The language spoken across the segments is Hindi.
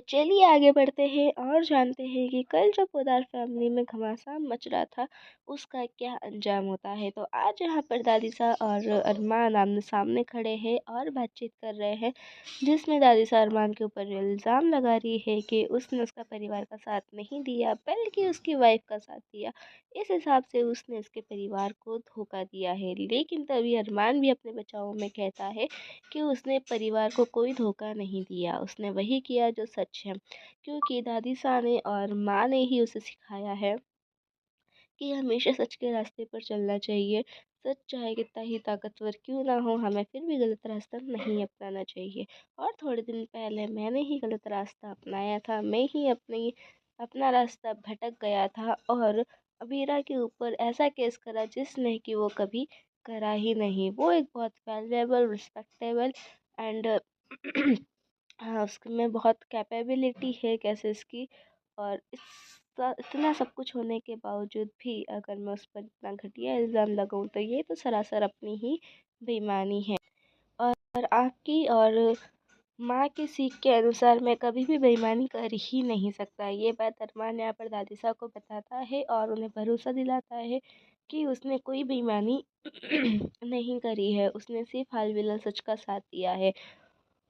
चलिए आगे बढ़ते हैं और जानते हैं कि कल जो पोद्दार फैमिली में घमासान मच रहा था उसका क्या अंजाम होता है। तो आज यहाँ पर दादी सा और अरमान आमने सामने खड़े हैं और बातचीत कर रहे हैं, जिसमें दादी सा अरमान के ऊपर इल्ज़ाम लगा रही है कि उसने उसका परिवार का साथ नहीं दिया बल्कि उसकी वाइफ का साथ दिया। इस हिसाब से उसने उसके परिवार को धोखा दिया है। लेकिन तभी अरमान भी अपने बचाव में कहता है कि उसने परिवार को कोई धोखा नहीं दिया, उसने वही किया जो सच है, क्योंकि दादी सा ने और माँ ने ही उसे सिखाया है कि हमेशा सच के रास्ते पर चलना चाहिए। सच चाहे कितना ही ताकतवर क्यों ना हो, हमें फिर भी गलत रास्ता नहीं अपनाना चाहिए। और थोड़े दिन पहले मैंने ही गलत रास्ता अपनाया था, मैं ही अपना रास्ता भटक गया था और अबीरा के ऊपर ऐसा केस करा जिसने कि वो कभी करा ही नहीं। वो एक बहुत वैल्यूएबल, रिस्पेक्टेबल एंड हाँ, उसमें बहुत कैपेबिलिटी है केसेस की। और इतना सब कुछ होने के बावजूद भी अगर मैं उस पर इतना घटिया इल्ज़ाम लगाऊं तो ये तो सरासर अपनी ही बेईमानी है। और आपकी और माँ की सीख के अनुसार मैं कभी भी बेईमानी कर ही नहीं सकता। ये बात अरमान यहाँ पर दादी साहब को बताता है और उन्हें भरोसा दिलाता है कि उसने कोई बेईमानी नहीं करी है, उसने सिर्फ हाल फिलहाल सच का साथ दिया है।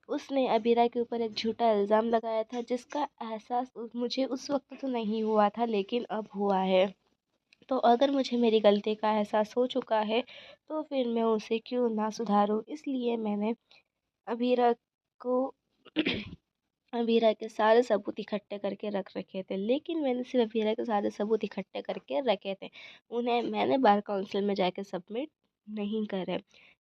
उसने अबीरा के ऊपर एक झूठा इल्ज़ाम लगाया था जिसका एहसास मुझे उस वक्त तो नहीं हुआ था, लेकिन अब हुआ है। तो अगर मुझे मेरी गलती का एहसास हो चुका है तो फिर मैं उसे क्यों ना सुधारूं। इसलिए मैंने अबीरा को अबीरा के सारे सबूत इकट्ठे करके रख रखे थे, लेकिन मैंने सिर्फ अबीरा के सारे सबूत इकट्ठे करके रखे थे, उन्हें मैंने बार काउंसिल में जाके सबमिट नहीं करे।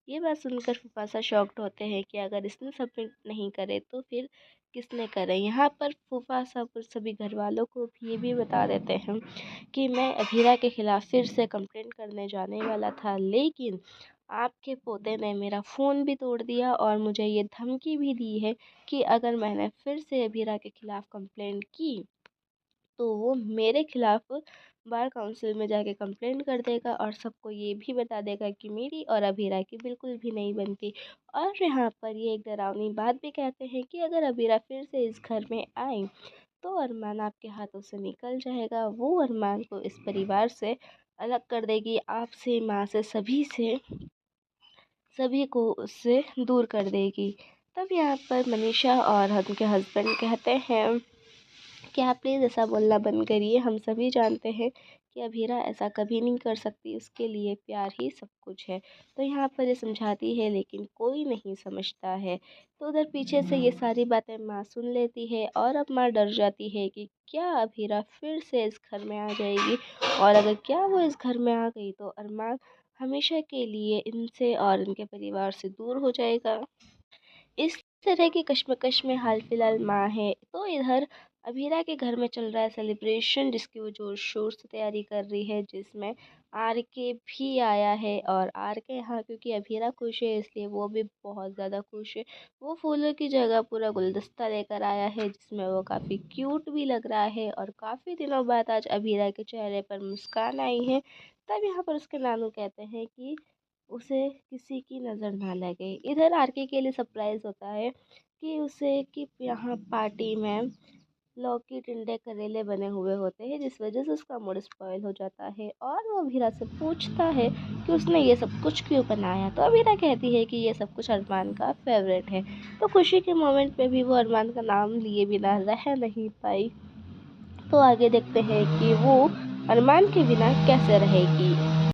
ये बात सुनकर फूफासा शॉक्ड होते हैं कि अगर इसने सबमिट नहीं करे तो फिर किसने करे। यहाँ पर फूफासा पर सभी घर वालों को भी ये भी बता देते हैं कि मैं अबीरा के ख़िलाफ़ फिर से कंप्लेंट करने जाने वाला था, लेकिन आपके पोते ने मेरा फ़ोन भी तोड़ दिया और मुझे ये धमकी भी दी है कि अगर मैंने फिर से अबीरा के ख़िलाफ़ कंप्लेंट की तो वो मेरे ख़िलाफ़ बार काउंसिल में जाके कंप्लेंट कर देगा और सबको ये भी बता देगा कि मेरी और अबीरा की बिल्कुल भी नहीं बनती। और यहाँ पर ये एक डरावनी बात भी कहते हैं कि अगर अबीरा फिर से इस घर में आए तो अरमान आपके हाथों से निकल जाएगा। वो अरमान को इस परिवार से अलग कर देगी, आपसे, माँ से, सभी को उससे दूर कर देगी। तब यहाँ पर मनीषा और उनके हस्बैंड कहते हैं कि आप प्लीज़ ऐसा बोलना बंद करिए, हम सभी जानते हैं कि अबीरा ऐसा कभी नहीं कर सकती, उसके लिए प्यार ही सब कुछ है। तो यहाँ पर ये समझाती है लेकिन कोई नहीं समझता है। तो उधर पीछे से ये सारी बातें माँ सुन लेती है और अब माँ डर जाती है कि क्या अबीरा फिर से इस घर में आ जाएगी, और अगर क्या वो इस घर में आ गई तो अरमान हमेशा के लिए इनसे और इनके परिवार से दूर हो जाएगा। इस तरह की कश्मकश में हाल फिलहाल माँ है। तो इधर अबीरा के घर में चल रहा है सेलिब्रेशन, जिसकी वो जोर शोर से तैयारी कर रही है, जिसमें आर के भी आया है। और आर के यहाँ क्योंकि अबीरा खुश है इसलिए वो भी बहुत ज़्यादा खुश है। वो फूलों की जगह पूरा गुलदस्ता लेकर आया है जिसमें वो काफ़ी क्यूट भी लग रहा है और काफ़ी दिनों बाद आज अबीरा के चेहरे पर मुस्कान आई है। तब यहाँ पर उसके नानू कहते हैं कि उसे किसी की नज़र ना लगे। इधर आरके के लिए सरप्राइज़ होता है कि उसे कि यहाँ पार्टी में लौकी टिंडे करेले बने हुए होते हैं, जिस वजह से उसका मूड स्पॉइल हो जाता है और वो अबीरा से पूछता है कि उसने ये सब कुछ क्यों बनाया। तो अबीरा कहती है कि ये सब कुछ अरमान का फेवरेट है। तो खुशी के मोमेंट पे भी वो अरमान का नाम लिए बिना रह नहीं पाई। तो आगे देखते हैं कि वो अरमान के बिना कैसे रहेगी।